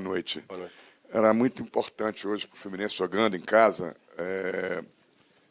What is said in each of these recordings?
boa noite. Boa noite. Era muito importante hoje para o Fluminense, jogando em casa,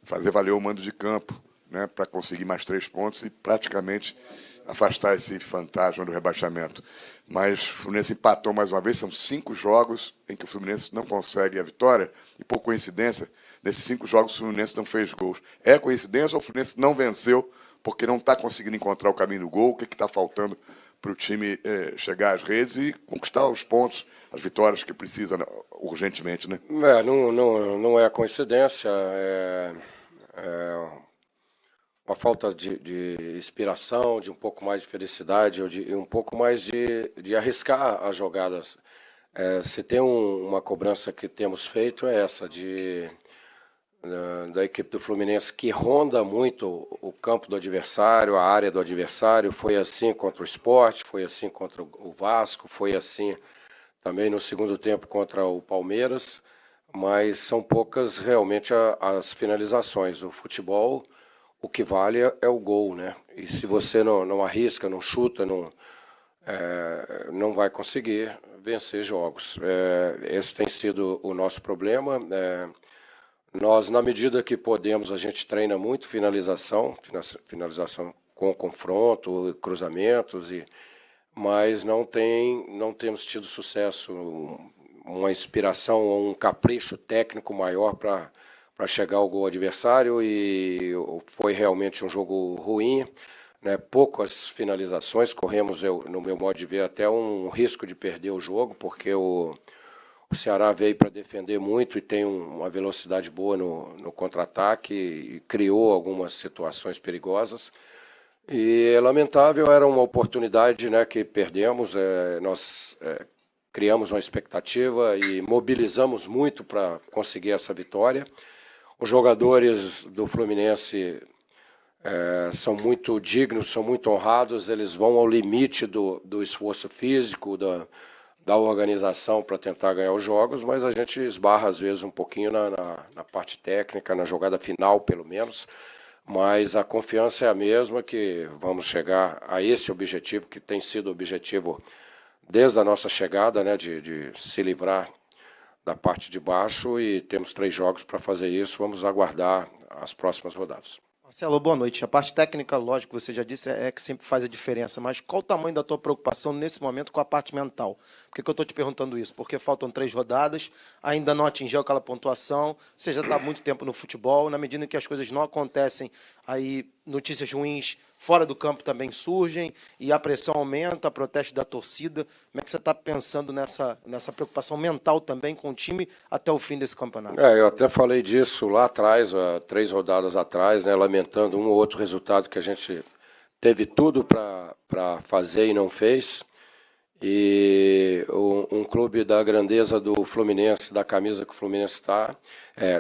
fazer valer o mando de campo, né, para conseguir mais 3 pontos e praticamente afastar esse fantasma do rebaixamento. Mas o Fluminense empatou mais uma vez, são 5 jogos em que o Fluminense não consegue a vitória, e por coincidência, nesses 5 jogos o Fluminense não fez gols. É coincidência ou o Fluminense não venceu porque não está conseguindo encontrar o caminho do gol? O que está faltando para o time chegar às redes e conquistar os pontos, as vitórias que precisa urgentemente, né? Não é coincidência, uma falta de inspiração, de um pouco mais de felicidade, ou de um pouco mais de arriscar as jogadas. Se tem uma cobrança que temos feito, é essa, da equipe do Fluminense, que ronda muito o campo do adversário, a área do adversário. Foi assim contra o Sport, foi assim contra o Vasco, foi assim também no segundo tempo contra o Palmeiras, mas são poucas realmente as finalizações. O futebol, o que vale é o gol, né? E se você não arrisca, não chuta, não vai conseguir vencer jogos. Esse tem sido o nosso problema. Nós, na medida que podemos, a gente treina muito finalização com confronto, cruzamentos, mas não temos tido sucesso, uma inspiração ou um capricho técnico maior para chegar ao gol adversário, e foi realmente um jogo ruim, né? Poucas finalizações, corremos, no meu modo de ver, até um risco de perder o jogo, porque o Ceará veio para defender muito e tem uma velocidade boa no contra-ataque e criou algumas situações perigosas. E é lamentável, era uma oportunidade, né, que perdemos. Nós criamos uma expectativa e mobilizamos muito para conseguir essa vitória. Os jogadores do Fluminense são muito dignos, são muito honrados, eles vão ao limite do esforço físico, da organização para tentar ganhar os jogos, mas a gente esbarra às vezes um pouquinho na parte técnica, na jogada final pelo menos, mas a confiança é a mesma, que vamos chegar a esse objetivo, que tem sido o objetivo desde a nossa chegada, né, de se livrar da parte de baixo, e temos 3 jogos para fazer isso. Vamos aguardar as próximas rodadas. Marcelo, boa noite. A parte técnica, lógico, você já disse, é que sempre faz a diferença, mas qual o tamanho da tua preocupação nesse momento com a parte mental? Por que eu estou te perguntando isso? Porque faltam 3 rodadas, ainda não atingiu aquela pontuação, você já está há muito tempo no futebol, na medida em que as coisas não acontecem, aí notícias ruins fora do campo também surgem, e a pressão aumenta, protesto da torcida. Como é que você está pensando nessa preocupação mental também com o time até o fim desse campeonato? Eu até falei disso lá atrás, 3 rodadas atrás, né, lamentando um ou outro resultado que a gente teve tudo para fazer e não fez. E um clube da grandeza do Fluminense, da camisa que o Fluminense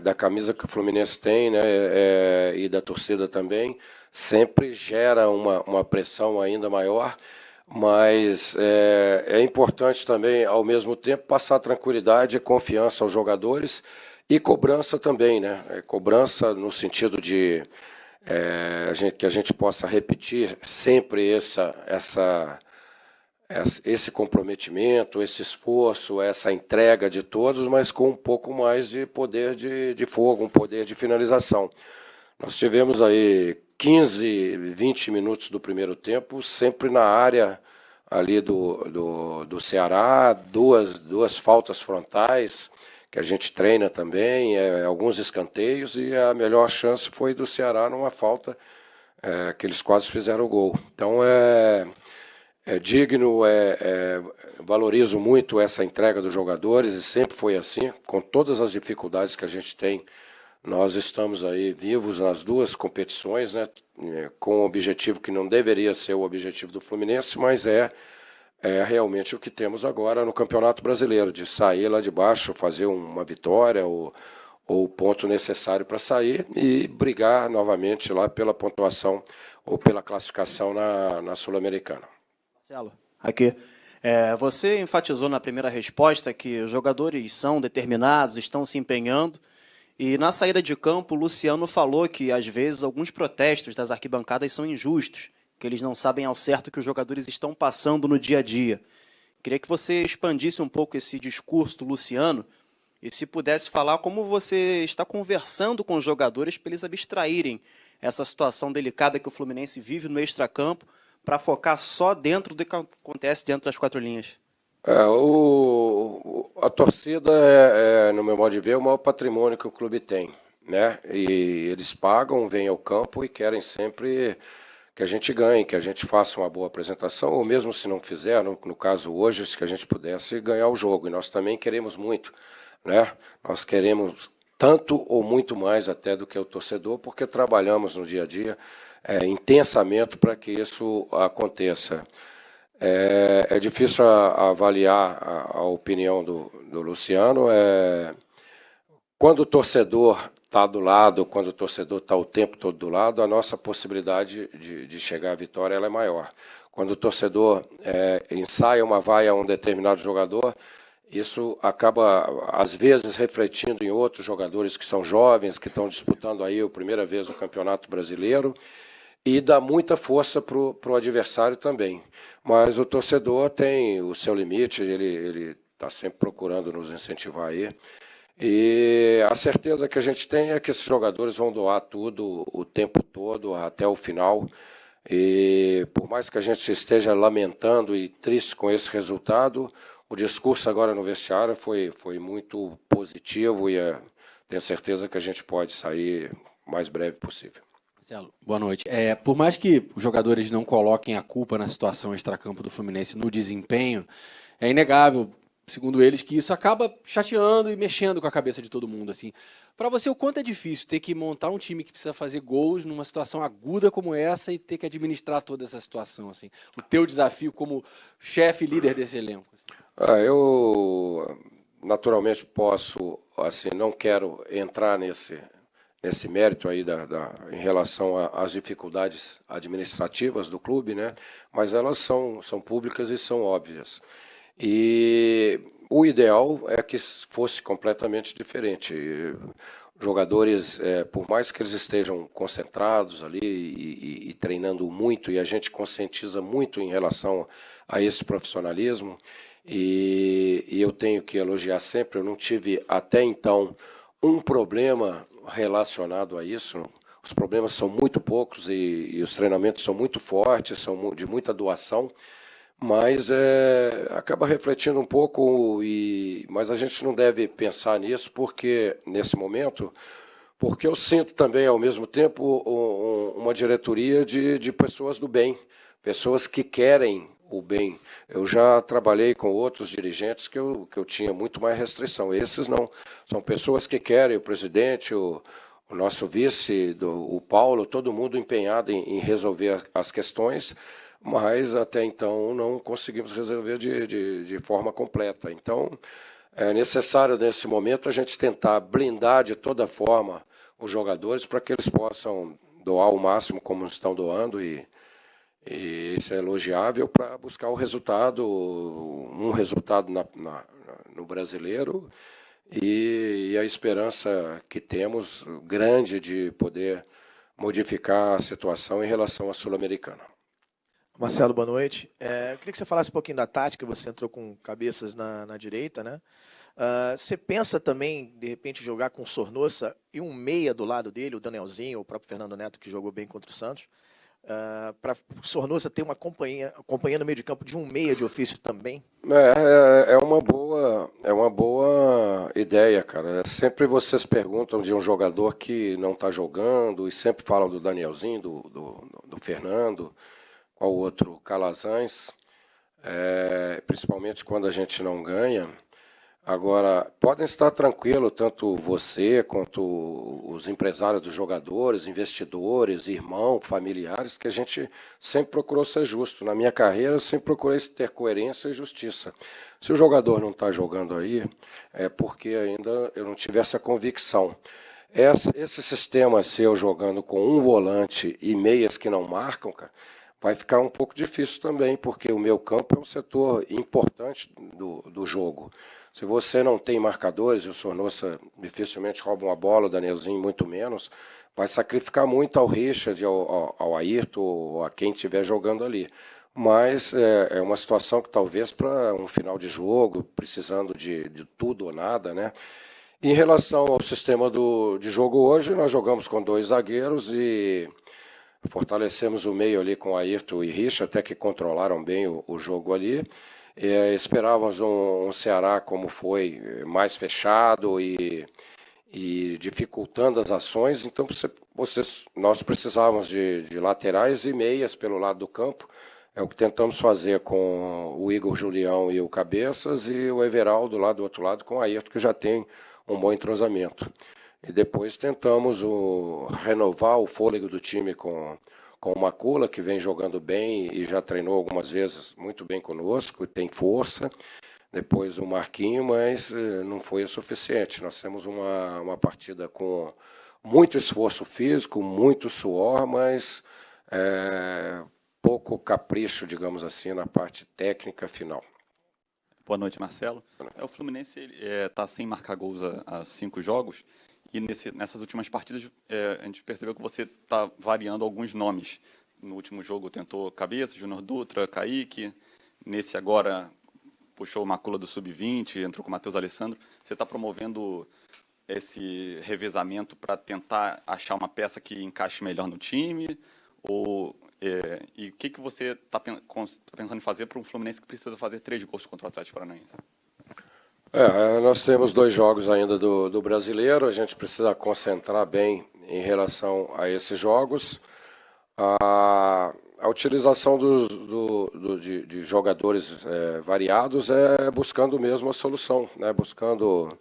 da camisa que o Fluminense tem, né, e da torcida também, sempre gera uma pressão ainda maior, mas é importante também, ao mesmo tempo, passar tranquilidade e confiança aos jogadores, e cobrança também, né? Cobrança no sentido de que a gente possa repetir sempre esse comprometimento, esse esforço, essa entrega de todos, mas com um pouco mais de poder de fogo, um poder de finalização. Nós tivemos aí 15, 20 minutos do primeiro tempo, sempre na área ali do Ceará, duas faltas frontais, que a gente treina também, alguns escanteios, e a melhor chance foi do Ceará numa falta que eles quase fizeram o gol. Então digno, valorizo muito essa entrega dos jogadores, e sempre foi assim, com todas as dificuldades que a gente tem. Nós estamos aí vivos nas 2 competições, né, com um objetivo que não deveria ser o objetivo do Fluminense, mas é realmente o que temos agora no Campeonato Brasileiro, de sair lá de baixo, fazer uma vitória ou o ponto necessário para sair e brigar novamente lá pela pontuação ou pela classificação na Sul-Americana. Marcelo, aqui. Você enfatizou na primeira resposta que os jogadores são determinados, estão se empenhando, e na saída de campo o Luciano falou que às vezes alguns protestos das arquibancadas são injustos, que eles não sabem ao certo o que os jogadores estão passando no dia a dia. Queria que você expandisse um pouco esse discurso do Luciano e se pudesse falar como você está conversando com os jogadores para eles abstraírem essa situação delicada que o Fluminense vive no extracampo para focar só dentro do que acontece dentro das quatro linhas. A torcida no meu modo de ver, o maior patrimônio que o clube tem, né? E eles pagam, vêm ao campo e querem sempre que a gente ganhe, que a gente faça uma boa apresentação, ou mesmo se não fizer, no caso hoje, se que a gente pudesse ganhar o jogo. E nós também queremos muito, né? Nós queremos tanto ou muito mais até do que o torcedor, porque trabalhamos no dia a dia intensamente para que isso aconteça. É difícil avaliar a opinião do Luciano. Quando o torcedor está do lado, quando o torcedor está o tempo todo do lado, a nossa possibilidade de chegar à vitória ela é maior. Quando o torcedor ensaia uma vaia a um determinado jogador, isso acaba, às vezes, refletindo em outros jogadores que são jovens, que estão disputando aí a primeira vez o Campeonato Brasileiro, e dá muita força para o adversário também. Mas o torcedor tem o seu limite, ele está sempre procurando nos incentivar aí. E a certeza que a gente tem é que esses jogadores vão doar tudo o tempo todo, até o final. E por mais que a gente esteja lamentando e triste com esse resultado, o discurso agora no vestiário foi muito positivo e tenho certeza que a gente pode sair o mais breve possível. Marcelo, boa noite. Por mais que os jogadores não coloquem a culpa na situação extracampo do Fluminense no desempenho, é inegável, segundo eles, que isso acaba chateando e mexendo com a cabeça de todo mundo. Assim. Para você, o quanto é difícil ter que montar um time que precisa fazer gols numa situação aguda como essa e ter que administrar toda essa situação? Assim. O teu desafio como chefe e líder desse elenco? Assim. Eu, naturalmente, posso, assim, não quero entrar nesse mérito aí em relação às dificuldades administrativas do clube, né? Mas elas são públicas e são óbvias. E o ideal é que fosse completamente diferente. Jogadores, por mais que eles estejam concentrados ali e treinando muito, e a gente conscientiza muito em relação a esse profissionalismo, e eu tenho que elogiar sempre, eu não tive até então um problema relacionado a isso. Os problemas são muito poucos e os treinamentos são muito fortes, são de muita doação, mas acaba refletindo um pouco, mas a gente não deve pensar nisso nesse momento, porque eu sinto também, ao mesmo tempo, uma diretoria de pessoas do bem, pessoas que querem o bem. Eu já trabalhei com outros dirigentes que eu tinha muito mais restrição. Esses não. São pessoas que querem, o presidente, o nosso vice, o Paulo, todo mundo empenhado em resolver as questões, mas até então não conseguimos resolver de forma completa. Então, é necessário, nesse momento, a gente tentar blindar de toda forma os jogadores para que eles possam doar o máximo como estão doando e isso é elogiável para buscar um resultado no brasileiro e a esperança que temos grande de poder modificar a situação em relação à Sul-Americana. Marcelo, boa noite. Eu queria que você falasse um pouquinho da tática, você entrou com cabeças na direita, né? Você pensa também, de repente, jogar com o Sornosa e um meia do lado dele, o Danielzinho, o próprio Fernando Neto, que jogou bem contra o Santos, para o Sornosa ter uma companhia no meio de campo de um meia de ofício também? É uma boa ideia, cara. Sempre vocês perguntam de um jogador que não está jogando e sempre falam do Danielzinho, do Fernando, qual outro? Calazans, principalmente quando a gente não ganha. Agora, podem estar tranquilos, tanto você quanto os empresários dos jogadores, investidores, irmãos, familiares, que a gente sempre procurou ser justo. Na minha carreira, eu sempre procurei ter coerência e justiça. Se o jogador não está jogando aí, é porque ainda eu não tive essa convicção. Esse sistema seu jogando com um volante e meias que não marcam, cara, vai ficar um pouco difícil também, porque o meu campo é um setor importante do jogo. Se você não tem marcadores, e o Sornosa dificilmente rouba uma bola, o Danielzinho muito menos, vai sacrificar muito ao Richard, ao Ayrton, ou a quem estiver jogando ali. mas é uma situação que talvez para um final de jogo, precisando de tudo ou nada, né? Em relação ao sistema de jogo hoje, nós jogamos com 2 zagueiros e fortalecemos o meio ali com Ayrton e Richa, até que controlaram bem o jogo ali. Esperávamos um Ceará como foi, mais fechado e dificultando as ações, então nós precisávamos de laterais e meias pelo lado do campo. É o que tentamos fazer com o Igor Julião e o Cabeças, e o Everaldo lá do outro lado com o Ayrton, que já tem um bom entrosamento. E depois tentamos renovar o fôlego do time com o Macula, que vem jogando bem e já treinou algumas vezes muito bem conosco, tem força. Depois o Marquinho, mas não foi o suficiente. Nós temos uma partida com muito esforço físico, muito suor, mas pouco capricho, digamos assim, na parte técnica final. Boa noite, Marcelo. O Fluminense está sem marcar gols há 5 jogos, e nessas últimas partidas a gente percebeu que você está variando alguns nomes. No último jogo tentou Cabeça, Júnior Dutra, Kaique. Nesse agora puxou o Macula do Sub-20, entrou com o Matheus Alessandro. Você está promovendo esse revezamento para tentar achar uma peça que encaixe melhor no time? E o que você está pensando em fazer para um Fluminense que precisa fazer 3 gols contra o Atlético Paranaense? Nós temos 2 jogos ainda do Brasileiro, a gente precisa concentrar bem em relação a esses jogos. A utilização de jogadores variados é buscando mesmo a solução, né? Buscando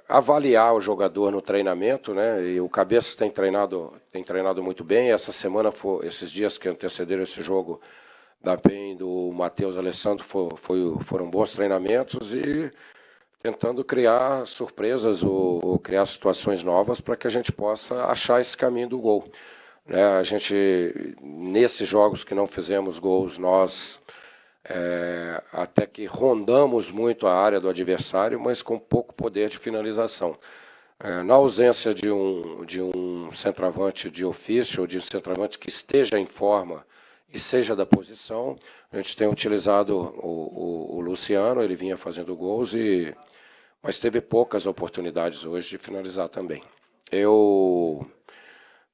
avaliar o jogador no treinamento, né? E o Cabeças tem treinado muito bem. Essa semana, esses dias que antecederam esse jogo, da PEN do Matheus Alessandro, foram bons treinamentos, e tentando criar surpresas ou criar situações novas para que a gente possa achar esse caminho do gol. A gente, nesses jogos que não fizemos gols, nós até que rondamos muito a área do adversário, mas com pouco poder de finalização. Na ausência de um centroavante de ofício, ou de um centroavante que esteja em forma e seja da posição, a gente tem utilizado o Luciano, ele vinha fazendo gols, mas teve poucas oportunidades hoje de finalizar também.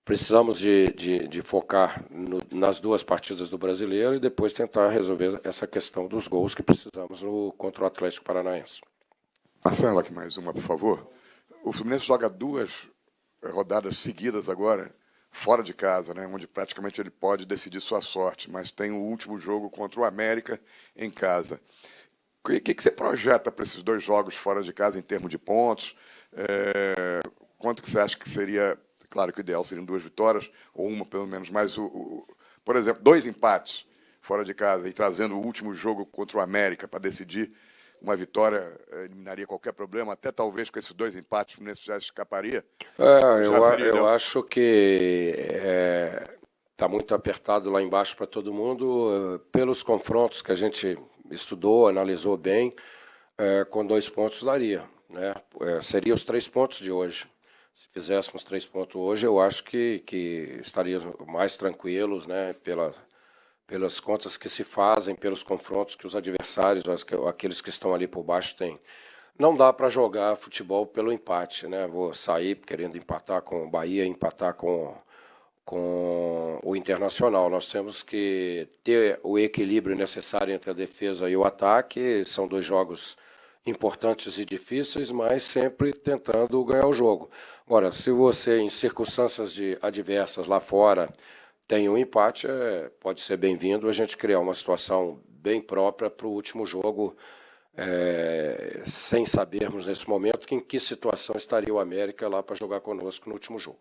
Precisamos de focar nas 2 partidas do Brasileiro e depois tentar resolver essa questão dos gols que precisamos contra o Atlético Paranaense. Marcelo, aqui mais uma, por favor. O Fluminense joga 2 rodadas seguidas agora, fora de casa, né, onde praticamente ele pode decidir sua sorte, mas tem o último jogo contra o América em casa. O que você projeta para esses 2 jogos fora de casa em termos de pontos? Quanto que você acha que seria... Claro que o ideal seriam 2 vitórias, ou uma pelo menos, mas, por exemplo, 2 empates fora de casa e trazendo o último jogo contra o América para decidir uma vitória, eliminaria qualquer problema, até talvez com esses 2 empates o Fluminense já escaparia? Eu acho que está muito apertado lá embaixo para todo mundo, pelos confrontos que a gente estudou, analisou bem, com 2 pontos daria, né? Seria os 3 pontos de hoje. Se fizéssemos 3 pontos hoje, eu acho que estaríamos mais tranquilos, né, pelas contas que se fazem, pelos confrontos que os adversários, aqueles que estão ali por baixo, têm. Não dá para jogar futebol pelo empate, né? Vou sair querendo empatar com o Bahia, empatar com o Internacional. Nós temos que ter o equilíbrio necessário entre a defesa e o ataque. São 2 jogos importantes e difíceis, mas sempre tentando ganhar o jogo. Agora, se você, em circunstâncias adversas lá fora, tem um empate, pode ser bem-vindo a gente criar uma situação bem própria para o último jogo, sem sabermos nesse momento em que situação estaria o América lá para jogar conosco no último jogo.